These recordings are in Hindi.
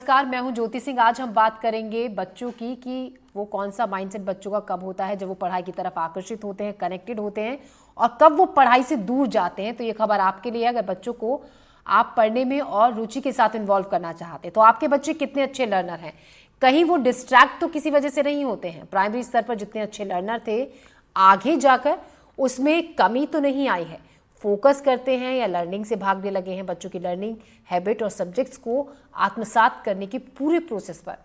नमस्कार, मैं हूं ज्योति सिंह। आज हम बात करेंगे बच्चों की कि वो कौन सा माइंडसेट बच्चों का कब होता है जब वो पढ़ाई की तरफ आकर्षित होते हैं, कनेक्टेड होते हैं, और कब वो पढ़ाई से दूर जाते हैं। तो ये खबर आपके लिए है। अगर बच्चों को आप पढ़ने में और रुचि के साथ इन्वॉल्व करना चाहते हैं तो आपके बच्चे कितने अच्छे लर्नर हैं, कहीं वो डिस्ट्रैक्ट तो किसी वजह से नहीं होते हैं। प्राइमरी स्तर पर जितने अच्छे लर्नर थे, आगे जाकर उसमें कमी तो नहीं आई है। फोकस करते हैं या लर्निंग से भागने लगे हैं, बच्चों की लर्निंग हैबिट और सब्जेक्ट्स को आत्मसात करने की पूरे प्रोसेस पर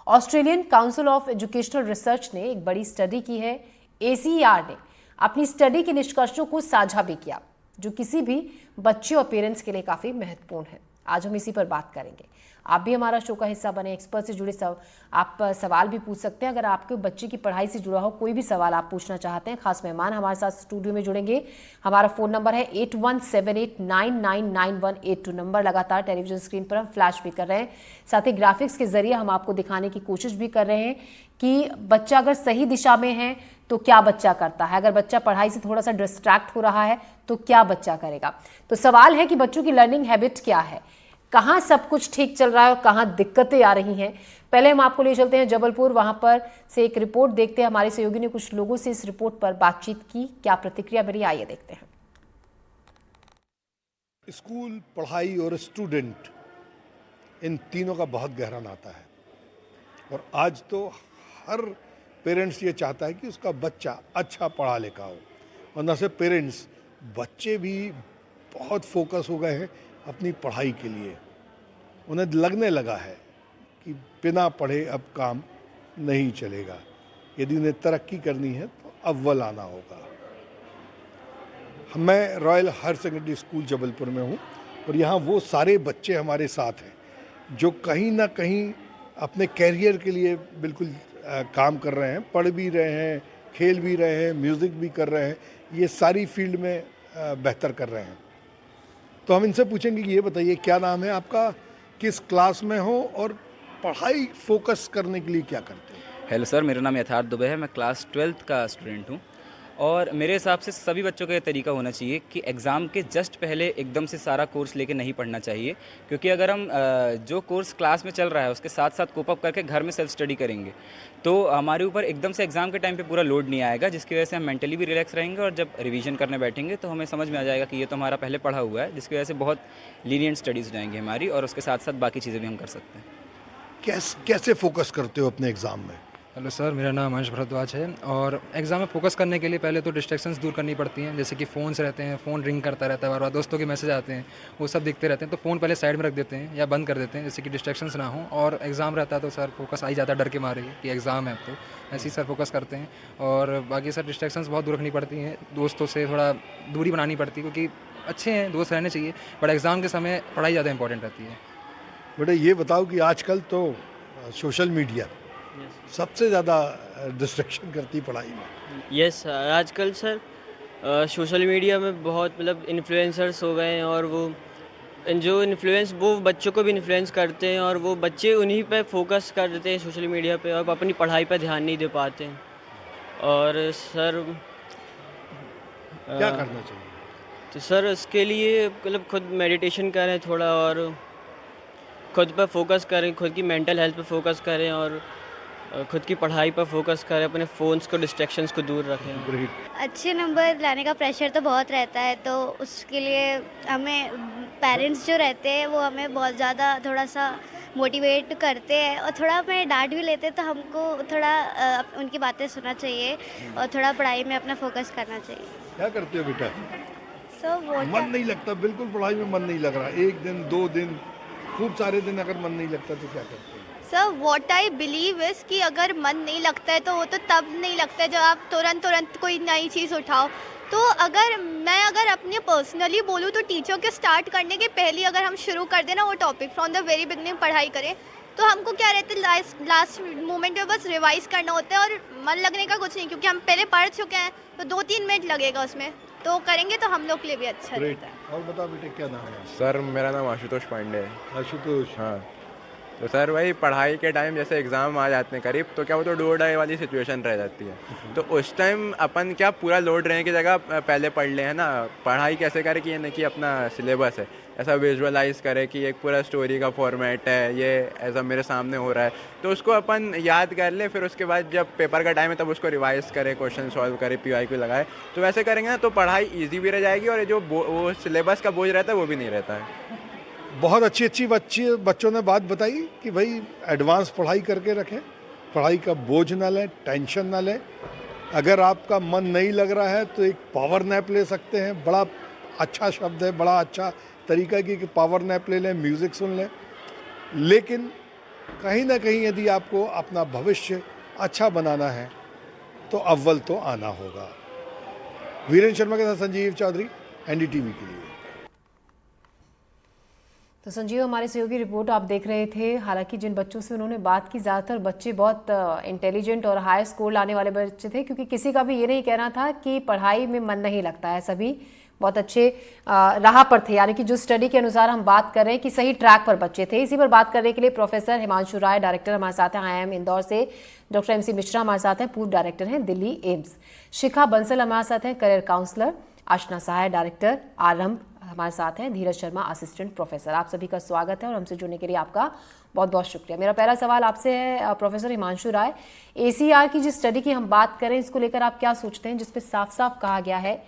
Australian council of educational research ने एक बड़ी स्टडी की है। ACER ने अपनी स्टडी के निष्कर्षों को साझा भी किया, जो किसी भी बच्चे और पेरेंट्स के लिए काफ़ी महत्वपूर्ण है। आज हम इसी पर बात करेंगे। आप भी हमारा शो का हिस्सा बने, एक्सपर्ट से जुड़े आप सवाल भी पूछ सकते हैं। अगर आपके बच्चे की पढ़ाई से जुड़ा हो कोई भी सवाल आप पूछना चाहते हैं, खास मेहमान हमारे साथ स्टूडियो में जुड़ेंगे। हमारा फ़ोन नंबर है 8178999182 नंबर लगातार टेलीविजन स्क्रीन पर हम फ्लैश भी कर रहे हैं। साथ ही ग्राफिक्स के जरिए हम आपको दिखाने की कोशिश भी कर रहे हैं कि बच्चा अगर सही दिशा में है तो क्या बच्चा करता है, अगर बच्चा पढ़ाई से थोड़ा सा डिस्ट्रैक्ट हो रहा है तो क्या बच्चा करेगा। तो सवाल है कि बच्चों की लर्निंग हैबिट क्या है, कहाँ सब कुछ ठीक चल रहा है और कहाँ दिक्कतें आ रही हैं। पहले हम आपको ले चलते हैं जबलपुर, वहां पर से एक रिपोर्ट देखते हैं। हमारे सहयोगी ने कुछ लोगों से इस रिपोर्ट पर बातचीत की, क्या प्रतिक्रिया मिली, आइए देखते हैं। स्कूल, पढ़ाई और स्टूडेंट, इन तीनों का बहुत गहरा नाता है। और आज तो हर पेरेंट्स ये चाहता है कि उसका बच्चा अच्छा पढ़ा लिखा हो। और न सिर्फ पेरेंट्स, बच्चे भी बहुत फोकस हो गए हैं अपनी पढ़ाई के लिए। उन्हें लगने लगा है कि बिना पढ़े अब काम नहीं चलेगा। यदि उन्हें तरक्की करनी है तो अव्वल आना होगा। मैं royal higher secondary school Jabalpur में हूँ और यहाँ वो सारे बच्चे हमारे साथ हैं जो कहीं ना कहीं अपने कैरियर के लिए बिल्कुल काम कर रहे हैं, पढ़ भी रहे हैं, खेल भी रहे हैं, म्यूज़िक भी कर रहे हैं, ये सारी फील्ड में बेहतर कर रहे हैं। तो हम इनसे पूछेंगे कि ये बताइए क्या नाम है आपका, किस क्लास में हो और पढ़ाई फोकस करने के लिए क्या करते हैं। हेलो सर, मेरा नाम यथार्थ दुबे है। मैं क्लास 12th का स्टूडेंट हूँ और मेरे हिसाब से सभी बच्चों का ये तरीका होना चाहिए कि एग्ज़ाम के जस्ट पहले एकदम से सारा कोर्स लेके नहीं पढ़ना चाहिए। क्योंकि अगर हम जो कोर्स क्लास में चल रहा है उसके साथ साथ कोप अप करके घर में सेल्फ स्टडी करेंगे तो हमारे ऊपर एकदम से एग्ज़ाम के टाइम पे पूरा लोड नहीं आएगा, जिसकी वजह से हम मेंटली भी रिलैक्स रहेंगे और जब रिवीजन करने बैठेंगे तो हमें समझ में आ जाएगा कि ये तो हमारा पहले पढ़ा हुआ है, जिसकी वजह से बहुत लीनियंट स्टडीज़ हो जाएंगी हमारी और उसके साथ साथ बाकी चीज़ें भी हम कर सकते हैं। कैसे फोकस करते हो अपने एग्ज़ाम में। हेलो सर, मेरा नाम अंश भरद्वाज है और एग्ज़ाम में फोकस करने के लिए पहले तो डिस्ट्रैक्शंस दूर करनी पड़ती हैं। जैसे कि फ़ोन्स रहते हैं, फ़ोन रिंग करता रहता है बार बार, दोस्तों के मैसेज आते हैं, वो सब दिखते रहते हैं, तो फ़ोन पहले साइड में रख देते हैं या बंद कर देते हैं जैसे कि डिस्ट्रैक्शंस ना हो। और एग्ज़ाम रहता है तो सर फोकस आ ही जाता है डर के मारे कि एग्ज़ाम है, तो ऐसे ही सर फोकस करते हैं। और बाकी सर डिस्ट्रैक्शंस बहुत दूर रखनी पड़ती हैं, दोस्तों से थोड़ा दूरी बनानी पड़ती है क्योंकि अच्छे हैं दोस्त रहने चाहिए, बट एग्ज़ाम के समय पढ़ाई ज़्यादा इंपॉर्टेंट रहती है। बेटा ये बताओ कि आजकल तो सोशल मीडिया सबसे ज़्यादा डिस्ट्रैक्शन करती पढ़ाई में। यस आजकल सर सोशल मीडिया में बहुत मतलब इन्फ्लुएंसर्स हो गए हैं और वो जो इन्फ्लुएंस वो बच्चों को भी इन्फ्लुएंस करते हैं और वो बच्चे उन्हीं पे फोकस करते हैं सोशल मीडिया पे और अपनी पढ़ाई पे ध्यान नहीं दे पाते हैं। और सर क्या करना चाहिए। तो सर उसके लिए मतलब खुद मेडिटेशन करें थोड़ा और खुद पर फोकस करें, खुद की मेंटल हेल्थ पे फोकस करें और खुद की पढ़ाई पर फोकस करें, अपने फ़ोन्स को डिस्ट्रैक्शंस को दूर रखें। अच्छे नंबर लाने का प्रेशर तो बहुत रहता है, तो उसके लिए हमें पेरेंट्स जो रहते हैं वो हमें बहुत ज़्यादा थोड़ा सा मोटिवेट करते हैं और थोड़ा हमें डांट भी लेते हैं, तो हमको थोड़ा उनकी बातें सुनना चाहिए और थोड़ा पढ़ाई में अपना फोकस करना चाहिए। क्या करते हो बेटा। सो मन नहीं लगता, बिल्कुल पढ़ाई में मन नहीं लग रहा, एक दिन 2 दिन, खूब सारे दिन अगर मन नहीं लगता तो क्या करते हो। Sir what I believe is कि अगर मन नहीं लगता है तो वो तो तब नहीं लगता है जब आप तुरंत कोई नई चीज़ उठाओ। तो अगर अपने पर्सनली बोलूँ तो टीचर के स्टार्ट करने के पहले अगर हम शुरू कर देना वो topic from the very beginning पढ़ाई करें तो हमको क्या रहता है लास्ट मोमेंट में बस रिवाइज करना होता है और मन लगने का कुछ नहीं, क्योंकि हम पहले पढ़ चुके हैं तो 2-3 मिनट लगेगा उसमें, तो करेंगे तो हम लोग के लिए भी अच्छा रहता है। और बता बेटे क्या नाम है। सर मेरा नाम आशुतोष पांडे है। आशुतोष। हाँ, तो सर वही पढ़ाई के टाइम जैसे एग्ज़ाम आ जाते हैं करीब, तो क्या वो तो डू और डाई वाली सिचुएशन रह जाती है। तो उस टाइम अपन क्या पूरा लोड रहने की जगह पहले पढ़ ले, है ना, पढ़ाई कैसे करें कि ये नहीं कि अपना सिलेबस है, ऐसा विजुअलाइज करे कि एक पूरा स्टोरी का फॉर्मेट है, ये ऐसा मेरे सामने हो रहा है, तो उसको अपन याद कर ले, फिर उसके बाद जब पेपर का टाइम है तब उसको रिवाइज करे, क्वेश्चन सॉल्व करे, PYQ लगाए। तो वैसे करेंगे ना तो पढ़ाई ईजी भी रह जाएगी और जो वो सिलेबस का बोझ रहता है वो भी नहीं रहता है। बहुत अच्छी बच्चों ने बात बताई कि भाई एडवांस पढ़ाई करके रखें, पढ़ाई का बोझ ना लें, टेंशन ना लें। अगर आपका मन नहीं लग रहा है तो एक पावर नैप ले सकते हैं। बड़ा अच्छा शब्द है, बड़ा अच्छा तरीका कि पावर नैप ले लें, म्यूज़िक सुन लें। लेकिन कहीं ना कहीं यदि आपको अपना भविष्य अच्छा बनाना है तो अव्वल तो आना होगा। वीरेंद्र शर्मा के साथ संजीव चौधरी, NDTV के लिए। तो संजीव, हमारे सहयोगी रिपोर्ट आप देख रहे थे। हालांकि जिन बच्चों से उन्होंने बात की, ज़्यादातर बच्चे बहुत इंटेलिजेंट और हाई स्कोर लाने वाले बच्चे थे, क्योंकि किसी का भी ये नहीं कहना था कि पढ़ाई में मन नहीं लगता है। सभी बहुत अच्छे राह पर थे, यानी कि जो स्टडी के अनुसार हम बात कर रहे हैं कि सही ट्रैक पर बच्चे थे। इसी पर बात करने के लिए प्रोफेसर हिमांशु राय, डायरेक्टर हमारे साथ हैं IIM इंदौर से। डॉक्टर MC मिश्रा हमारे साथ हैं, पूर्व डायरेक्टर हैं दिल्ली एम्स। शिखा बंसल हमारे साथ हैं, करियर काउंसलर। आशना सहाय, डायरेक्टर आरंभ हमारे साथ हैं। धीरज शर्मा, असिस्टेंट प्रोफेसर। आप सभी का स्वागत है और हमसे जुड़ने के लिए आपका बहुत बहुत शुक्रिया। मेरा पहला सवाल आपसे है प्रोफेसर हिमांशु राय, ACR की जिस स्टडी की हम बात करें, इसको लेकर आप क्या सोचते हैं, जिसपे साफ साफ कहा गया है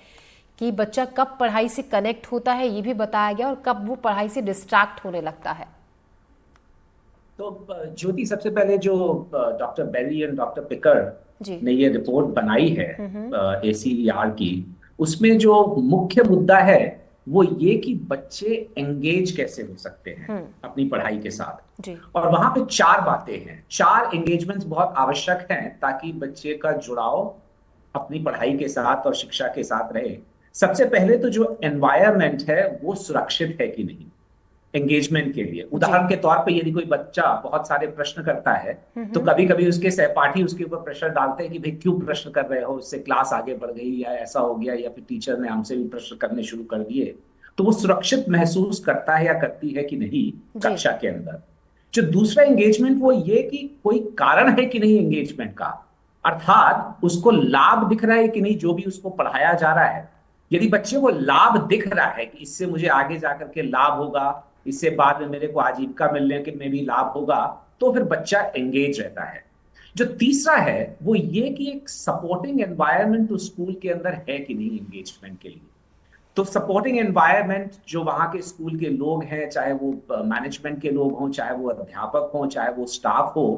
कि बच्चा कब पढ़ाई से कनेक्ट होता है ये भी बताया गया, और कब वो पढ़ाई से डिस्ट्रैक्ट होने लगता है? तो ज्योति, सबसे पहले जो doctor Berry and doctor Picker ji ने ये रिपोर्ट बनाई है ACR की, उसमें जो मुख्य मुद्दा है वो ये कि बच्चे एंगेज कैसे हो सकते हैं अपनी पढ़ाई के साथ जी। और वहां पे 4 बातें हैं, 4 एंगेजमेंट्स बहुत आवश्यक हैं ताकि बच्चे का जुड़ाव अपनी पढ़ाई के साथ और शिक्षा के साथ रहे। सबसे पहले तो जो एनवायरनमेंट है वो सुरक्षित है कि नहीं एंगेजमेंट के लिए। उदाहरण के तौर पे यदि कोई बच्चा बहुत सारे प्रश्न करता है तो कभी कभी उसके सहपाठी उसके ऊपर प्रेशर डालते हैं कि भाई क्यों प्रश्न कर रहे हो, उससे क्लास आगे बढ़ गई या ऐसा हो गया, या फिर टीचर ने हमसे भी प्रश्न करने शुरू कर दिए, तो वो सुरक्षित महसूस करता है या करती है कि नहीं कक्षा के अंदर। जो दूसरा एंगेजमेंट वो ये कि कोई कारण है कि नहीं एंगेजमेंट का, अर्थात उसको लाभ दिख रहा है कि नहीं जो भी उसको पढ़ाया जा रहा है। यदि बच्चे को लाभ दिख रहा है कि इससे मुझे आगे जाकर के लाभ होगा, इससे बाद में मेरे को आजीविका मिलने के में भी लाभ होगा, तो फिर बच्चा एंगेज रहता है। जो तीसरा है वो ये कि एक सपोर्टिंग एनवायरनमेंट उस स्कूल के अंदर है कि नहीं एंगेजमेंट के लिए। तो सपोर्टिंग एनवायरनमेंट जो वहां के स्कूल के लोग हैं, चाहे वो मैनेजमेंट के लोग हों, चाहे वो अध्यापक हों, चाहे वो स्टाफ हो,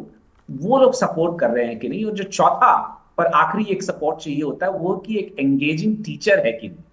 वो लोग सपोर्ट कर रहे हैं कि नहीं। और जो चौथा और आखिरी एक सपोर्ट चाहिए होता है वो कि एक एंगेजिंग टीचर है कि नहीं,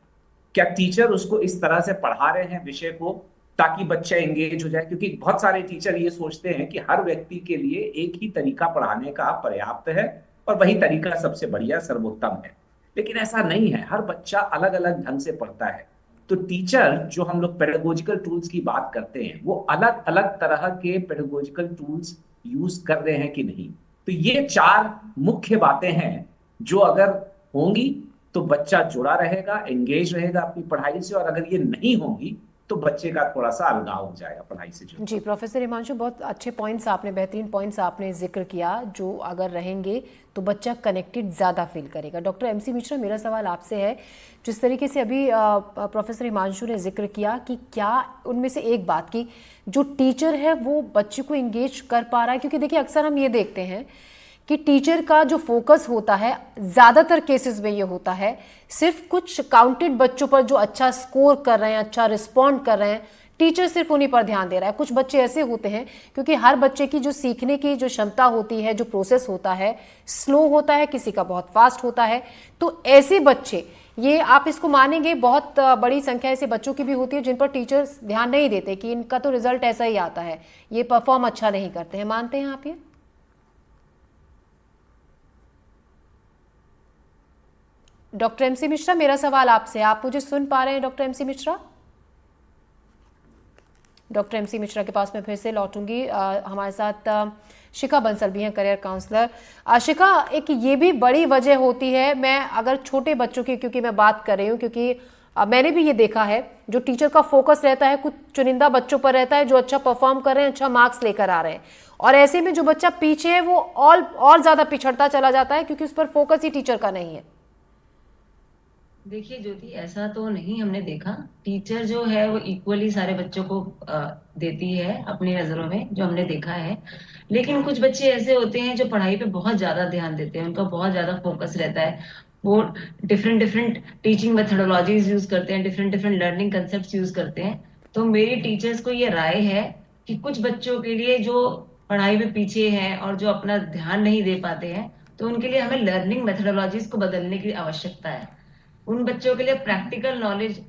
क्या टीचर उसको इस तरह से पढ़ा रहे हैं विषय को ताकि बच्चा एंगेज हो जाए। क्योंकि बहुत सारे टीचर ये सोचते हैं कि हर व्यक्ति के लिए एक ही तरीका पढ़ाने का पर्याप्त है और वही तरीका सबसे बढ़िया सर्वोत्तम है, लेकिन ऐसा नहीं है। हर बच्चा अलग अलग ढंग से पढ़ता है। तो टीचर जो हम लोग पेडागोजिकल टूल्स की बात करते हैं वो अलग अलग तरह के पेडागोजिकल टूल्स यूज कर रहे हैं कि नहीं। तो ये 4 मुख्य बातें हैं जो अगर होंगी तो बच्चा जुड़ा रहेगा, एंगेज रहेगा अपनी पढ़ाई से, और अगर ये नहीं होंगी तो बच्चे का थोड़ा सा अलगाव हो जाएगा पढ़ाई से। जो जी प्रोफेसर हिमांशु, बहुत अच्छे पॉइंट्स आपने, बेहतरीन पॉइंट्स आपने जिक्र किया, जो अगर रहेंगे तो बच्चा कनेक्टेड ज़्यादा फील करेगा। डॉक्टर MC मिश्रा, मेरा सवाल आपसे है, जिस तरीके से अभी प्रोफेसर हिमांशु ने जिक्र किया कि क्या उनमें से एक बात की जो टीचर है वो बच्चे को इंगेज कर पा रहा है, क्योंकि देखिए अक्सर हम ये देखते हैं कि टीचर का जो फोकस होता है ज़्यादातर केसेस में ये होता है सिर्फ कुछ काउंटेड बच्चों पर जो अच्छा स्कोर कर रहे हैं, अच्छा रिस्पॉन्ड कर रहे हैं, टीचर सिर्फ उन्हीं पर ध्यान दे रहा है। कुछ बच्चे ऐसे होते हैं, क्योंकि हर बच्चे की जो सीखने की जो क्षमता होती है, जो प्रोसेस होता है, स्लो होता है, किसी का बहुत फास्ट होता है। तो ऐसे बच्चे, ये आप इसको मानेंगे, बहुत बड़ी संख्या ऐसे बच्चों की भी होती है जिन पर टीचर्स ध्यान नहीं देते कि इनका तो रिजल्ट ऐसा ही आता है, ये परफॉर्म अच्छा नहीं करते हैं। मानते हैं आप ये? डॉक्टर MC मिश्रा, मेरा सवाल आपसे, आप मुझे सुन पा रहे हैं doctor MC Mishra? Doctor MC Mishra के पास मैं फिर से लौटूंगी। हमारे साथ शिखा बंसल भी हैं, करियर काउंसलर। शिखा, एक ये भी बड़ी वजह होती है, मैं अगर छोटे बच्चों की क्योंकि मैं बात कर रही हूँ, क्योंकि मैंने भी ये देखा है, जो टीचर का फोकस रहता है कुछ चुनिंदा बच्चों पर रहता है जो अच्छा परफॉर्म कर रहे हैं, अच्छा मार्क्स लेकर आ रहे हैं, और ऐसे में जो बच्चा पीछे है वो और ज़्यादा पिछड़ता चला जाता है क्योंकि उस पर फोकस ही टीचर का नहीं है। देखिए ज्योति, ऐसा तो नहीं हमने देखा। टीचर जो है वो इक्वली सारे बच्चों को देती है अपनी नजरों में, जो हमने देखा है। लेकिन कुछ बच्चे ऐसे होते हैं जो पढ़ाई पे बहुत ज्यादा ध्यान देते हैं, उनका बहुत ज्यादा फोकस रहता है। वो different different teaching methodologies use करते हैं, different different learning concept use करते हैं। तो मेरी टीचर्स को ये राय है कि कुछ बच्चों के लिए जो पढ़ाई में पीछे हैं और जो अपना ध्यान नहीं दे पाते हैं, तो उनके लिए हमें लर्निंग मेथोडोलॉजीज को बदलने की आवश्यकता है। उन बच्चों के लिए प्रैक्टिकल नॉलेज,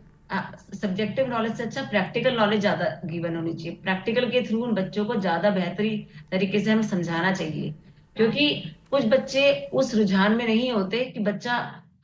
सब्जेक्टिव नॉलेज से अच्छा प्रैक्टिकल नॉलेज ज्यादा गिवन होनी चाहिए। प्रैक्टिकल के थ्रू उन बच्चों को ज्यादा बेहतरी तरीके से हमें समझाना चाहिए। क्योंकि कुछ बच्चे उस रुझान में नहीं होते कि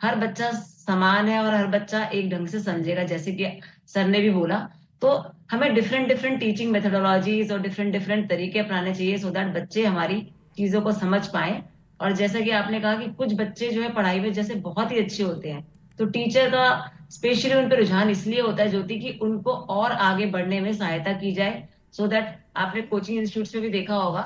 हर बच्चा समान है और हर बच्चा एक ढंग से समझेगा, जैसे कि सर ने भी बोला। तो हमें डिफरेंट डिफरेंट टीचिंग मेथोडोलॉजीज और डिफरेंट डिफरेंट तरीके अपनाने चाहिए, सो दैट बच्चे हमारी चीजों को समझ पाए। और जैसा कि आपने कहा कि कुछ बच्चे जो है पढ़ाई में जैसे बहुत ही अच्छे होते हैं, तो टीचर का स्पेशली उन पर रुझान इसलिए होता है ज्योति कि उनको और आगे बढ़ने में सहायता की जाए। सो दैट आपने कोचिंग इंस्टीट्यूट्स में भी देखा होगा,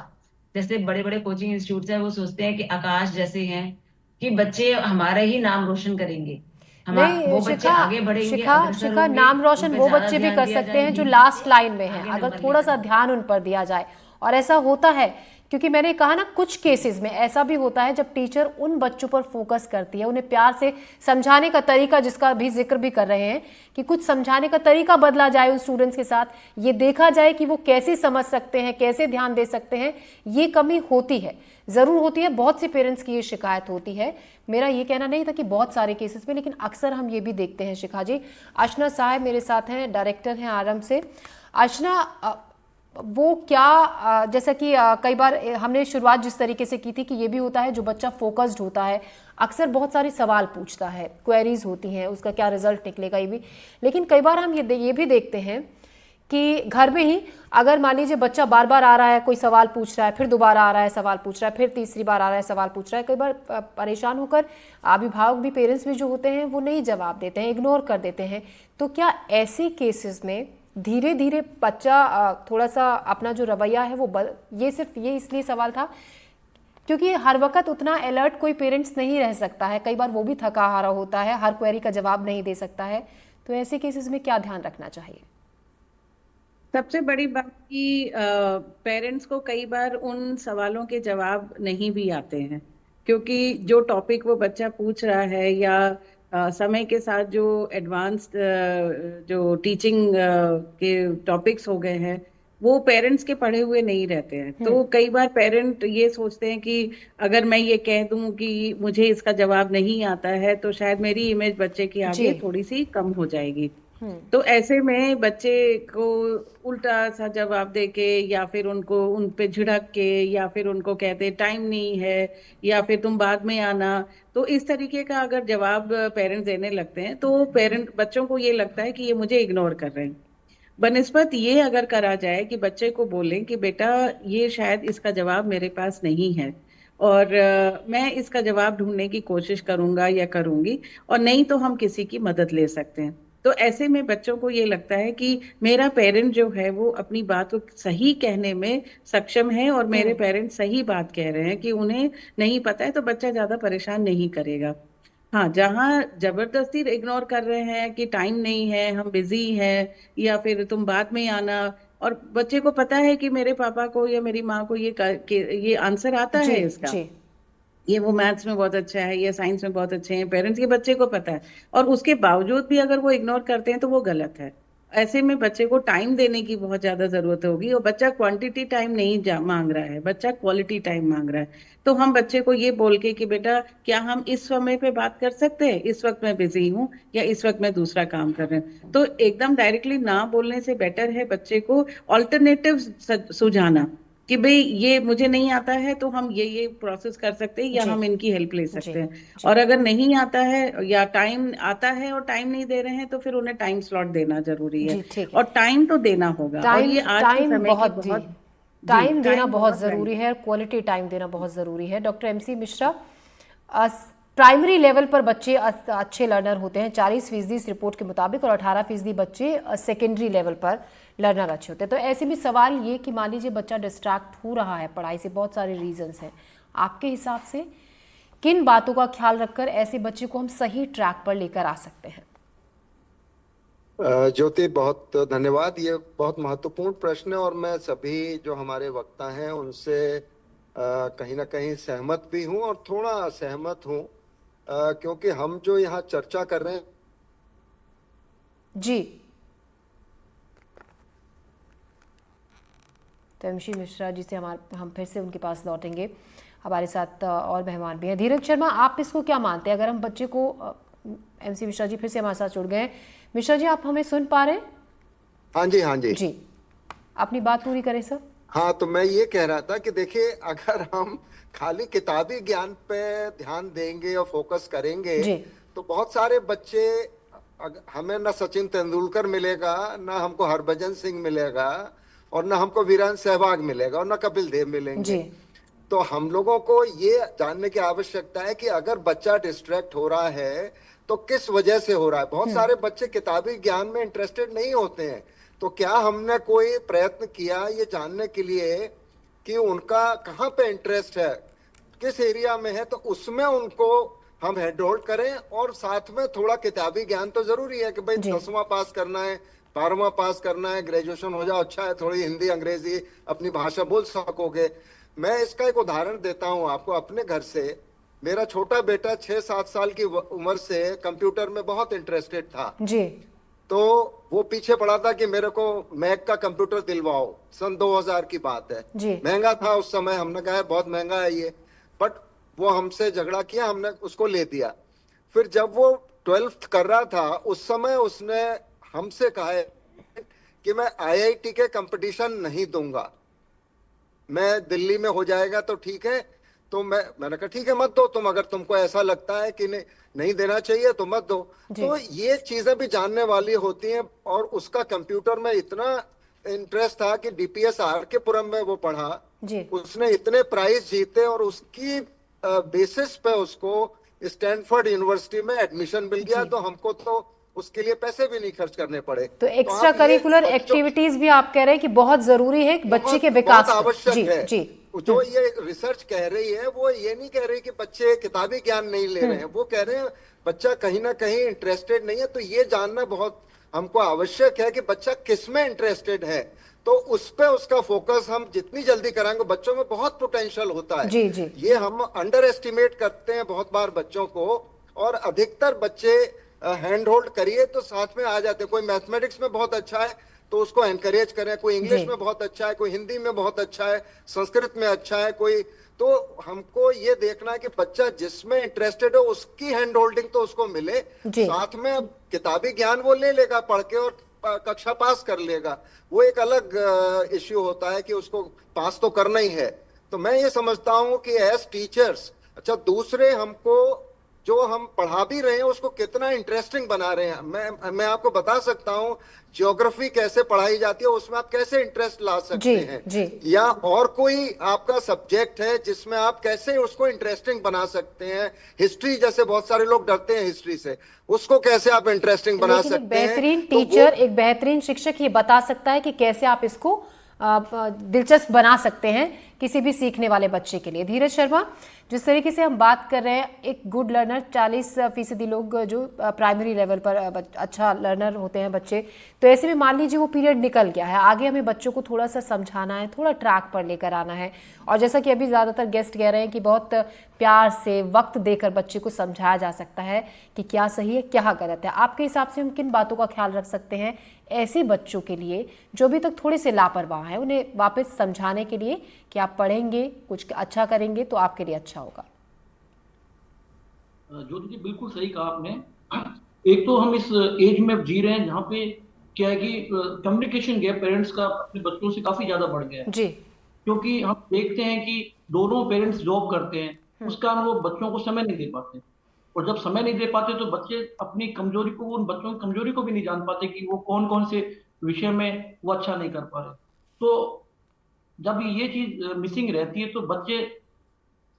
जैसे बड़े बड़े कोचिंग इंस्टीट्यूट्स हैं, वो सोचते हैं कि आकाश जैसे हैं कि बच्चे हमारे ही नाम रोशन करेंगे, नहीं वो बच्चे शिखा, आगे बढ़ेंगे, शिखा अग्रसर शिखा होंगे, नाम रोशन उन पे वो ज्यादा बच्चे भी ध्यान कर दिया सकते जाए, हैं जो धीरे लास्ट धीरे लाइन में हैं, आगे अगर नंबर थोड़ा लेकर सा आए। ध्यान उन पर दिया जाए। और ऐसा होता है, क्योंकि मैंने कहा ना, कुछ केसेस में ऐसा भी होता है जब टीचर उन बच्चों पर फोकस करती है, उन्हें प्यार से समझाने का तरीका, जिसका भी जिक्र भी कर रहे हैं कि कुछ समझाने का तरीका बदला जाए उन स्टूडेंट्स के साथ, ये देखा जाए कि वो कैसे समझ सकते हैं, कैसे ध्यान दे सकते हैं, ये कमी होती है, जरूर होती है। बहुत से पेरेंट्स की ये शिकायत होती है। मेरा ये कहना नहीं था कि बहुत सारे केसेस में, लेकिन अक्सर हम ये भी देखते हैं। शिखा जी, अर्चना साहब मेरे साथ हैं, डायरेक्टर हैं आरएम से। अर्चना, वो क्या, जैसा कि कई बार हमने शुरुआत जिस तरीके से की थी कि ये भी होता है जो बच्चा फोकस्ड होता है अक्सर बहुत सारे सवाल पूछता है, क्वेरीज होती हैं, उसका क्या रिजल्ट निकलेगा, ये भी। लेकिन कई बार हम ये भी देखते हैं कि घर में ही अगर मान लीजिए बच्चा बार बार आ रहा है, कोई सवाल पूछ रहा है, फिर दोबारा आ रहा है सवाल पूछ रहा है, फिर तीसरी बार आ रहा है सवाल पूछ रहा है, कई बार परेशान होकर अभिभावक भी, पेरेंट्स भी जो होते हैं वो नहीं जवाब देते हैं, इग्नोर कर देते हैं। तो क्या ऐसे केसेस में धीरे धीरे बच्चा थोड़ा सा अपना जो रवैया है वो ये सिर्फ ये इसलिए सवाल था क्योंकि हर वक्त उतना अलर्ट कोई पेरेंट्स नहीं रह सकता है, कई बार वो भी थका हारा होता है, हर क्वेरी का जवाब नहीं दे सकता है। तो ऐसे केसेस में क्या ध्यान रखना चाहिए? सबसे बड़ी बात कि पेरेंट्स को कई बार उन सवालों के जवाब नहीं भी आते हैं, क्योंकि जो टॉपिक वो बच्चा पूछ रहा है या समय के साथ जो एडवांस्ड जो टीचिंग के टॉपिक्स हो गए हैं वो पेरेंट्स के पढ़े हुए नहीं रहते हैं। तो कई बार पेरेंट ये सोचते हैं कि अगर मैं ये कह दूं कि मुझे इसका जवाब नहीं आता है तो शायद मेरी इमेज बच्चे की आगे थोड़ी सी कम हो जाएगी। तो ऐसे में बच्चे को उल्टा सा जवाब देके या फिर उनको उन पे झिड़क के या फिर उनको कहते टाइम नहीं है या फिर तुम बाद में आना, तो इस तरीके का अगर जवाब पेरेंट्स देने लगते हैं तो बच्चों को ये लगता है कि ये मुझे इग्नोर कर रहे हैं। बनिस्बत ये अगर करा जाए कि बच्चे को बोलें कि बेटा ये शायद इसका जवाब मेरे पास नहीं है और मैं इसका जवाब ढूंढने की कोशिश करूंगा या करूंगी, और नहीं तो हम किसी की मदद ले सकते हैं। तो ऐसे में बच्चों को ये लगता है कि मेरा पेरेंट जो है वो अपनी बात को सही कहने में सक्षम है और मेरे पेरेंट सही बात कह रहे हैं कि उन्हें नहीं पता है, तो बच्चा ज्यादा परेशान नहीं करेगा। हाँ, जहाँ जबरदस्ती इग्नोर कर रहे हैं कि टाइम नहीं है, हम बिजी हैं या फिर तुम बाद में आना, और बच्चे को पता है कि मेरे पापा को या मेरी माँ को ये आंसर आता है इसका, ये वो मैथ्स में बहुत अच्छा है, ये साइंस में बहुत अच्छे हैं, पेरेंट्स के बच्चे को पता है, और उसके बावजूद भी अगर वो इग्नोर करते हैं तो वो गलत है। ऐसे में बच्चे को टाइम देने की बहुत ज्यादा जरूरत होगी, और बच्चा क्वांटिटी टाइम नहीं मांग रहा है, बच्चा क्वालिटी टाइम मांग रहा है। तो हम बच्चे को ये बोल के कि बेटा क्या हम इस समय पे बात कर सकते हैं, इस वक्त मैं बिजी हूँ या इस वक्त मैं दूसरा काम कर रहे हैं, तो एकदम डायरेक्टली ना बोलने से बेटर है बच्चे को ऑल्टरनेटिव सुझाना कि भाई ये मुझे नहीं आता है तो हम ये प्रोसेस कर सकते हैं या हम इनकी हेल्प ले सकते हैं, और अगर नहीं आता है या टाइम आता है और टाइम नहीं दे रहे हैं तो फिर उन्हें टाइम स्लॉट देना जरूरी है, और टाइम तो देना होगा। और ये आज के समय की बहुत टाइम देना बहुत जरूरी है, क्वालिटी टाइम देना बहुत जरूरी है। Doctor MC Mishra, primary level पर बच्चे अच्छे लर्नर होते हैं 40% इस रिपोर्ट के मुताबिक, और 18% बच्चे सेकेंडरी लेवल पर लर्नर अच्छे होते हैं। तो ऐसे भी सवाल ये कि मान लीजिए बच्चा डिस्ट्रैक्ट हो रहा है पढ़ाई से, बहुत सारे रीजंस हैं आपके हिसाब से, किन बातों का ख्याल रखकर ऐसे बच्चे को हम सही ट्रैक पर लेकर आ सकते हैं? ज्योति, बहुत धन्यवाद। ये बहुत महत्वपूर्ण प्रश्न है और मैं सभी जो हमारे वक्ता हैं उनसे कहीं ना कहीं सहमत भी हूं और थोड़ा असहमत हूं, क्योंकि हम जो यहाँ चर्चा कर रहे हैं जी। तो एमसी मिश्रा जी से हम फिर से उनके पास लौटेंगे। हमारे साथ और मेहमान भी हैं। धीरज शर्मा, आप इसको क्या मानते हैं? अगर हम बच्चे को एमसी मिश्रा जी फिर से हमारे साथ जुड़ गए। मिश्रा जी, आप हमें सुन पा रहे हैं? हाँ जी, हाँ जी जी, अपनी बात पूरी करें सर। हाँ, तो मैं ये कह रहा था कि देखिए, अगर हम खाली किताबी ज्ञान पे ध्यान देंगे और फोकस करेंगे तो बहुत सारे बच्चे, हमें ना सचिन तेंदुलकर मिलेगा, ना हमको हरभजन सिंह मिलेगा, और ना हमको वीरेंद्र सहवाग मिलेगा, और ना कपिल देव मिलेंगे। तो हम लोगों को ये जानने की आवश्यकता है कि अगर बच्चा डिस्ट्रैक्ट हो रहा है तो किस वजह से हो रहा है। बहुत सारे बच्चे किताबी ज्ञान में इंटरेस्टेड नहीं होते हैं, तो क्या हमने कोई प्रयत्न किया ये जानने के लिए कि उनका कहाँ पे इंटरेस्ट है, किस एरिया में है, तो उसमें उनको हम हेड होल्ड करें। और साथ में थोड़ा किताबी ज्ञान तो जरूरी है कि भाई 10वां पास करना है, 12वां पास करना है, ग्रेजुएशन हो जाओ, अच्छा है, थोड़ी हिंदी अंग्रेजी अपनी भाषा बोल सकोगे। मैं इसका एक उदाहरण देता हूं आपको अपने घर से। मेरा छोटा बेटा 6-7 साल की उम्र से कंप्यूटर में बहुत इंटरेस्टेड था जी। तो वो पीछे पड़ा था कि मेरे को मैक का कंप्यूटर दिलवाओ। सन 2000 की बात है जी। महंगा था उस समय, हमने कहा बहुत महंगा है ये, बट वो हमसे झगड़ा किया, हमने उसको ले दिया। फिर जब वो 12th कर रहा था उस समय उसने हमसे कहा है कि मैं IIT के कंपटीशन नहीं दूंगा, मैं दिल्ली में हो जाएगा तो ठीक है। तो मैंने कहा ठीक है मत दो, तुम अगर तुमको ऐसा लगता है कि नहीं देना चाहिए तो मत दो। तो ये चीजें भी जानने वाली होती हैं। और उसका कंप्यूटर में इतना इंटरेस्ट था कि DPS RK पुरम में वो पढ़ा, उसने इतने प्राइज जीते और उसकी बेसिस पे उसको स्टैनफोर्ड यूनिवर्सिटी में एडमिशन मिल गया। तो हमको तो उसके लिए पैसे भी नहीं खर्च करने पड़े। तो एक्स्ट्रा करिकुलर एक्टिविटीज भी आप कह रहे हैं कि बहुत जरूरी है बच्चे के विकास में, आवश्यक है। जी। जो ये रिसर्च कह रही है वो ये नहीं कह रही कि बच्चे किताबी ज्ञान नहीं ले रहे हैं, वो कह रहे हैं बच्चा कहीं ना कहीं इंटरेस्टेड नहीं है। तो ये जानना बहुत हमको आवश्यक है कि बच्चा किस में इंटरेस्टेड है, तो उस पे उसका फोकस हम जितनी जल्दी कराएंगे। बच्चों में बहुत पोटेंशियल होता है। जी। ये हम अंडर एस्टिमेट करते हैं बहुत बार बच्चों को, और अधिकतर बच्चे हैंड होल्ड करिए तो साथ में आ जाते हैं। कोई मैथमेटिक्स में बहुत अच्छा है तो उसको एनकरेज करें, कोई इंग्लिश में बहुत अच्छा है, कोई हिंदी में बहुत अच्छा है, संस्कृत में अच्छा है कोई। तो हमको ये देखना है कि बच्चा जिसमें इंटरेस्टेड हो उसकी हैंड होल्डिंग तो उसको मिले, साथ में किताबी ज्ञान वो ले लेगा पढ़ के और कक्षा पास कर लेगा, वो एक अलग इश्यू होता है कि उसको पास तो करना ही है। तो मैं ये समझता हूँ कि एज टीचर्स, अच्छा दूसरे हमको जो हम पढ़ा भी रहे हैं उसको कितना इंटरेस्टिंग बना रहे हैं। मैं आपको बता सकता हूँ ज्योग्राफी कैसे पढ़ाई जाती है, उसमें आप कैसे इंटरेस्ट ला सकते हैं, या और कोई आपका सब्जेक्ट है जिसमें आप कैसे उसको इंटरेस्टिंग बना सकते हैं। हिस्ट्री जैसे बहुत सारे लोग डरते हैं हिस्ट्री से, उसको कैसे आप इंटरेस्टिंग बना सकते हैं। बेहतरीन टीचर, एक बेहतरीन शिक्षक ये बता सकता है कि कैसे आप इसको दिलचस्प बना सकते हैं किसी भी सीखने वाले बच्चे के लिए। धीरज शर्मा, जिस तरीके से हम बात कर रहे हैं, एक गुड लर्नर 40% लोग जो प्राइमरी लेवल पर अच्छा लर्नर होते हैं बच्चे, तो ऐसे में मान लीजिए वो पीरियड निकल गया है, आगे हमें बच्चों को थोड़ा सा समझाना है, थोड़ा ट्रैक पर लेकर आना है। और जैसा कि अभी ज़्यादातर गेस्ट कह रहे हैं कि बहुत प्यार से वक्त देकर बच्चे को समझाया जा सकता है कि क्या सही है क्या गलत है। आपके हिसाब से हम किन बातों का ख्याल रख सकते हैं ऐसे बच्चों के लिए जो अभी तक थोड़े से लापरवाह हैं, उन्हें वापस समझाने के लिए कि आप पढ़ेंगे, कुछ अच्छा करेंगे तो आपके लिए अच्छा होगा? ज्योति जी, बिल्कुल सही कहा आपने। एक तो हम इस एज में जी रहे हैं जहाँ पे क्या है कि कम्युनिकेशन गैप पेरेंट्स का अपने बच्चों से काफी ज्यादा बढ़ गया है जी। क्योंकि हम देखते हैं कि दोनों पेरेंट्स जॉब करते हैं, उस कारण वो बच्चों को समय नहीं दे पाते, और जब समय नहीं दे पाते तो बच्चे अपनी कमजोरी को, उन बच्चों की कमजोरी को भी नहीं जान पाते कि वो कौन कौन से विषय में वो अच्छा नहीं कर पा रहे। तो जब ये चीज मिसिंग रहती है तो बच्चे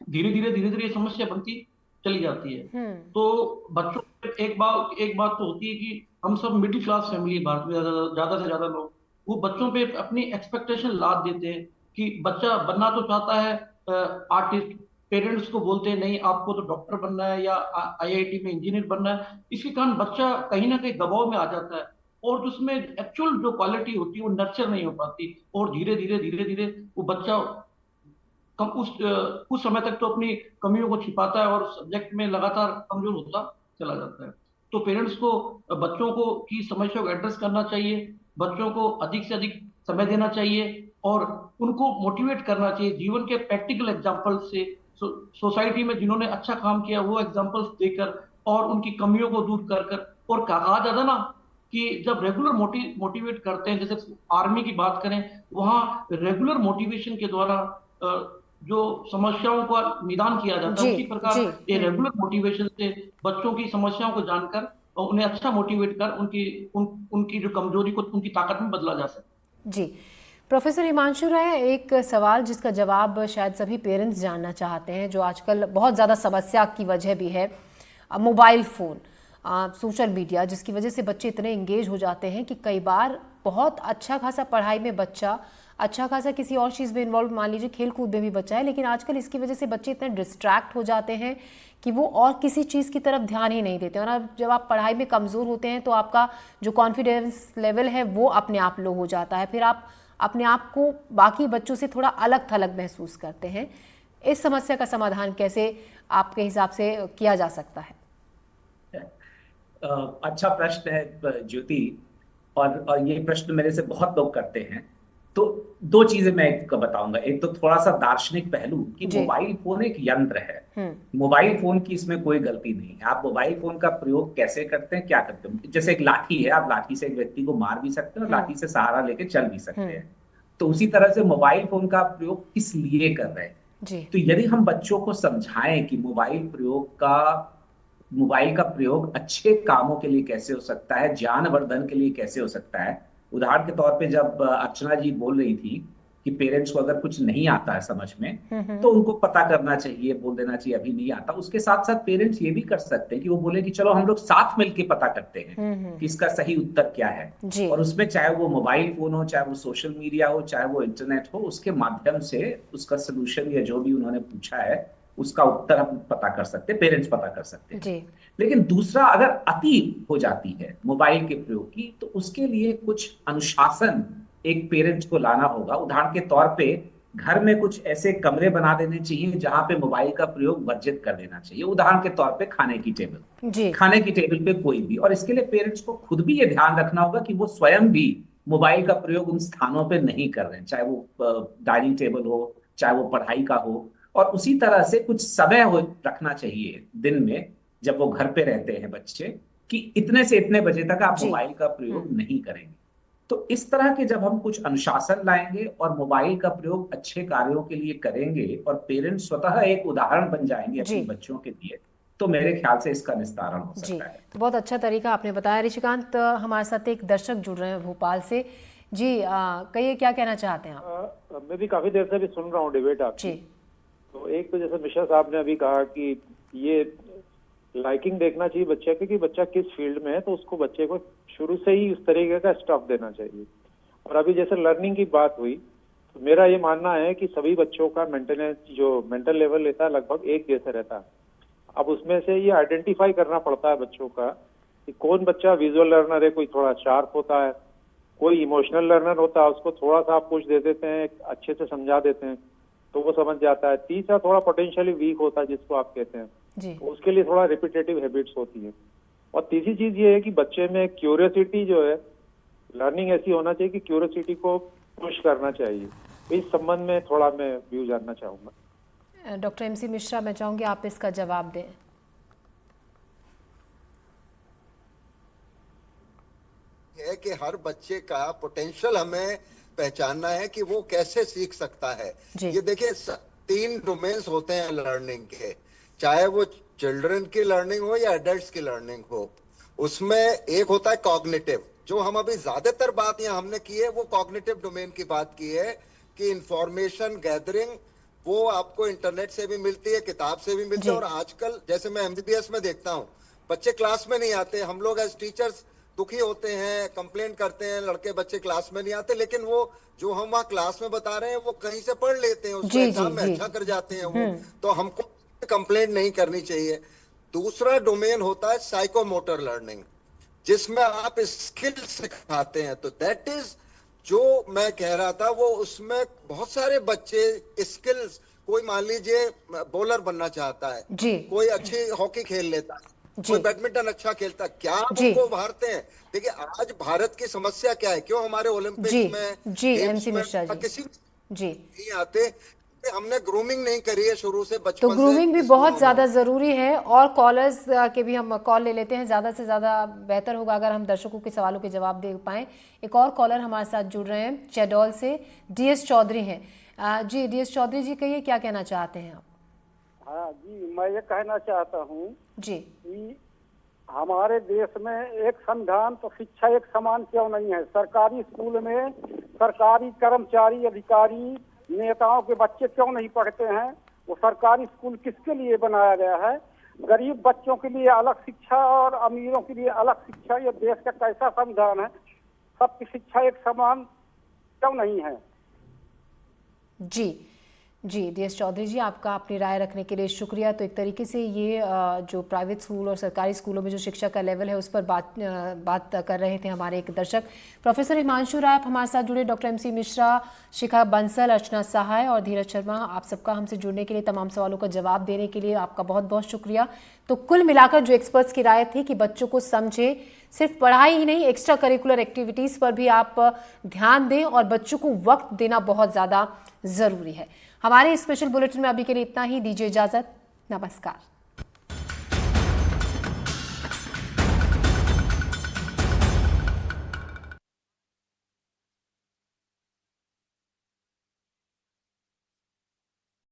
धीरे धीरे समस्या बनती चली जाती है। तो बच्चों एक बात तो होती है कि हम सब मिडिल क्लास फैमिली, भारत में ज्यादा से ज्यादा लोग वो बच्चों पे अपनी एक्सपेक्टेशन लाद देते हैं कि बच्चा बनना तो चाहता है आर्टिस्ट, पेरेंट्स को बोलते हैं नहीं आपको तो डॉक्टर बनना है या आईआईटी में इंजीनियर बनना है, इसके कारण बच्चा कहीं ना कहीं दबाव में आ जाता है और उसमें एक्चुअल जो क्वालिटी होती है वो नर्चर नहीं हो पाती, और धीरे धीरे वो बच्चा कुछ समय तक तो अपनी कमियों को छिपाता है और सब्जेक्ट में लगातार कमजोर होता चला जाता है। तो पेरेंट्स को बच्चों को की समस्या को एड्रेस करना चाहिए, बच्चों को अधिक से अधिक समय देना चाहिए और उनको मोटिवेट करना चाहिए जीवन के प्रैक्टिकल एग्जाम्पल से। सोसाइटी में जिन्होंने अच्छा काम किया वो एग्जाम्पल्स देकर और उनकी कमियों को दूर कर कर, और कहा जाता ना कि जब रेगुलर मोटिवेट करते हैं, जैसे आर्मी की बात करें वहां रेगुलर मोटिवेशन के द्वारा जो समस्याओं का निदान किया जाता है, उसी प्रकार ये रेगुलर मोटिवेशन से बच्चों की समस्याओं को जानकर और उन्हें अच्छा मोटिवेट कर उनकी जो कमजोरी को उनकी ताकत में बदला जा सके। जी प्रोफेसर हिमांशु राय, एक सवाल जिसका जवाब शायद सभी पेरेंट्स जानना चाहते हैं, जो आजकल बहुत ज़्यादा समस्या की वजह भी है, मोबाइल फ़ोन, सोशल मीडिया, जिसकी वजह से बच्चे इतने इंगेज हो जाते हैं कि कई बार बहुत अच्छा खासा पढ़ाई में बच्चा, अच्छा खासा किसी और चीज़ में इन्वॉल्व, मान लीजिए खेल कूद में भी बच्चा है, लेकिन आजकल इसकी वजह से बच्चे इतने डिस्ट्रैक्ट हो जाते हैं कि वो और किसी चीज़ की तरफ ध्यान ही नहीं देते। और अब जब आप पढ़ाई में कमज़ोर होते हैं तो आपका जो कॉन्फिडेंस लेवल है वो अपने आप लो हो जाता है, फिर आप अपने आप को बाकी बच्चों से थोड़ा अलग थलग महसूस करते हैं। इस समस्या का समाधान कैसे आपके हिसाब से किया जा सकता है? अच्छा प्रश्न है ज्योति, और ये प्रश्न मेरे से बहुत लोग करते हैं। तो दो चीजें मैं एक बताऊंगा। एक तो थोड़ा सा दार्शनिक पहलू कि मोबाइल फोन एक यंत्र है, मोबाइल फोन की इसमें कोई गलती नहीं है। आप मोबाइल फोन का प्रयोग कैसे करते हैं, क्या करते हैं, जैसे एक लाठी है, आप लाठी से एक व्यक्ति को मार भी सकते हैं और लाठी से सहारा लेके चल भी सकते हैं। तो उसी तरह से मोबाइल फोन का प्रयोग किस लिए कर रहे हैं। तो यदि हम बच्चों को समझाएं कि मोबाइल का प्रयोग अच्छे कामों के लिए कैसे हो सकता है, ज्ञानवर्धन के लिए कैसे हो सकता है। उदाहरण के तौर पे जब अर्चना जी बोल रही थी कि पेरेंट्स को अगर कुछ नहीं आता है समझ में तो उनको पता करना चाहिए, बोल देना चाहिए अभी नहीं आता। उसके साथ साथ पेरेंट्स ये भी कर सकते हैं कि वो बोले कि चलो हम लोग साथ मिलके पता करते हैं कि इसका सही उत्तर क्या है। और उसमें चाहे वो मोबाइल फोन हो, चाहे वो सोशल मीडिया हो, चाहे वो इंटरनेट हो, उसके माध्यम से उसका सोल्यूशन या जो भी उन्होंने पूछा है उसका उत्तर हम पता कर सकते हैं, पेरेंट्स पता कर सकते हैं। लेकिन दूसरा, अगर अति हो जाती है मोबाइल के प्रयोग की तो उसके लिए कुछ अनुशासन एक पेरेंट्स को लाना होगा। उदाहरण के तौर पे घर में कुछ ऐसे कमरे बना देने चाहिए जहां पे मोबाइल का प्रयोग वर्जित कर देना चाहिए। उदाहरण के तौर पे खाने की टेबल पे कोई भी, और इसके लिए पेरेंट्स को खुद भी ये ध्यान रखना होगा कि वो स्वयं भी मोबाइल का प्रयोग उन स्थानों पे नहीं कर रहे हैं, चाहे वो डाइनिंग टेबल हो, चाहे वो पढ़ाई का हो। और उसी तरह से कुछ समय रखना चाहिए दिन में जब वो घर पे रहते हैं बच्चे, कि इतने से इतने बजे तक आप मोबाइल का प्रयोग नहीं करेंगे। तो इस तरह के जब हम कुछ अनुशासन लाएंगे और मोबाइल का प्रयोग अच्छे कार्यों के लिए करेंगे और पेरेंट्स स्वतः एक उदाहरण बन जाएंगे अपने बच्चों के लिए, तो मेरे ख्याल से इसका निस्तारण हो सकता है। तो बहुत अच्छा तरीका आपने बताया। ऋषिकांत, हमारे साथ एक दर्शक जुड़ रहे हैं भोपाल से। जी कहिए, क्या कहना चाहते हैं आप? मैं भी काफी देर से भी सुन रहा हूँ डिबेट आपकी। तो एक तो जैसे मिश्रा साहब ने अभी कहा कि ये लाइकिंग देखना चाहिए बच्चे की कि बच्चा किस फील्ड में है, तो उसको बच्चे को शुरू से ही उस तरीके का स्टफ देना चाहिए। और अभी जैसे लर्निंग की बात हुई, तो मेरा ये मानना है कि सभी बच्चों का मेंटेनेंस जो मेंटल लेवल रहता है लगभग एक जैसा रहता है। अब उसमें से ये आइडेंटिफाई करना पड़ता है बच्चों का कि कौन बच्चा विजुअल लर्नर है, कोई थोड़ा शार्प होता है, कोई इमोशनल लर्नर होता है, उसको थोड़ा सा आप कुछ दे देते हैं, अच्छे से समझा देते हैं तो वो समझ जाता है। तीसरा थोड़ा पोटेंशियली वीक होता है जिसको आप कहते हैं, तो उसके लिए थोड़ा रिपीटेटिव हैबिट्स होती है। और तीसरी चीज ये है कि बच्चे में क्यूरियोसिटी जो है, लर्निंग ऐसी होना चाहिए कि क्यूरियोसिटी को पुश करना चाहिए। इस संबंध में थोड़ा मैं व्यू जानना चाहूंगा। डॉक्टर एमसी मिश्रा, मैं चाहूंगी आप इसका जवाब दें। है कि हर बच्चे का पोटेंशियल हमें पहचानना है कि वो कैसे सीख सकता है। ये देखिए 3 डोमेन्स होते हैं लर्निंग के, चाहे वो चिल्ड्रन की लर्निंग हो या एडल्ट्स की लर्निंग हो। उसमें एक होता है कॉग्निटिव, जो हम अभी ज्यादातर बात यहाँ हमने की है वो कॉग्निटिव डोमेन की बात की है कि इंफॉर्मेशन गैदरिंग वो आपको इंटरनेट से भी मिलती है, किताब से भी मिलती है। और आजकल जैसे मैं एमबीबीएस में देखता हूँ बच्चे क्लास में नहीं आते, हम लोग एज टीचर्स दुखी होते हैं, कंप्लेंट करते हैं, लड़के बच्चे क्लास में नहीं आते, लेकिन वो जो हम वहाँ क्लास में बता रहे हैं वो कहीं से पढ़ लेते हैं, उसमें एग्जाम में अच्छा कर जाते हैं वो, तो हमको कंप्लेंट नहीं करनी चाहिए। दूसरा डोमेन होता है साइकोमोटर लर्निंग, जिसमें आप स्किल सिखाते हैं, तो दैट इज जो मैं कह रहा था, वो उसमें बहुत सारे बच्चे स्किल्स, कोई मान लीजिए बॉलर बनना चाहता है, कोई अच्छी हॉकी खेल लेता है, कोई बैडमिंटन अच्छा खेलता है, क्या उनको उभारते हैं? देखिए आज भारत की समस्या क्या है, क्यों हमारे ओलंपिक्स में एमसी मिश्रा किसी नहीं आते, हमने ग्रूमिंग नहीं करी है शुरू से, बचपन तो ग्रूमिंग भी बहुत ज्यादा जरूरी है। और कॉलर्स के भी हम कॉल ले लेते हैं, ज्यादा से ज्यादा बेहतर होगा अगर हम दर्शकों के सवालों के जवाब दे पाएं। एक और कॉलर हमारे साथ जुड़ रहे हैं, चेडोल से डीएस चौधरी हैं। जी डीएस चौधरी जी, कहिए क्या कहना चाहते हैं आप? हाँ जी, मैं ये कहना चाहता हूँ जी कि हमारे देश में एक संविधान तो शिक्षा एक समान क्यों नहीं है? सरकारी स्कूल में सरकारी कर्मचारी, अधिकारी, नेताओं के बच्चे क्यों नहीं पढ़ते हैं? वो सरकारी स्कूल किसके लिए बनाया गया है? गरीब बच्चों के लिए अलग शिक्षा और अमीरों के लिए अलग शिक्षा, ये देश का कैसा संविधान है? सबकी शिक्षा एक समान क्यों नहीं है? जी डीएस चौधरी जी, आपका अपनी राय रखने के लिए शुक्रिया। तो एक तरीके से ये जो प्राइवेट स्कूल और सरकारी स्कूलों में जो शिक्षा का लेवल है उस पर बात कर रहे थे हमारे एक दर्शक। प्रोफेसर हिमांशु राय आप हमारे साथ जुड़े, डॉक्टर एमसी मिश्रा, शिखा बंसल, अर्चना सहाय और धीरज शर्मा, आप सबका हमसे जुड़ने के लिए, तमाम सवालों का जवाब देने के लिए आपका बहुत बहुत शुक्रिया। तो कुल मिलाकर जो एक्सपर्ट्स की राय थी कि बच्चों को समझे, सिर्फ पढ़ाई ही नहीं, एक्स्ट्रा करिकुलर एक्टिविटीज़ पर भी आप ध्यान दें और बच्चों को वक्त देना बहुत ज़्यादा ज़रूरी है। हमारे स्पेशल बुलेटिन में अभी के लिए इतना ही, दीजिए इजाज़त, नमस्कार।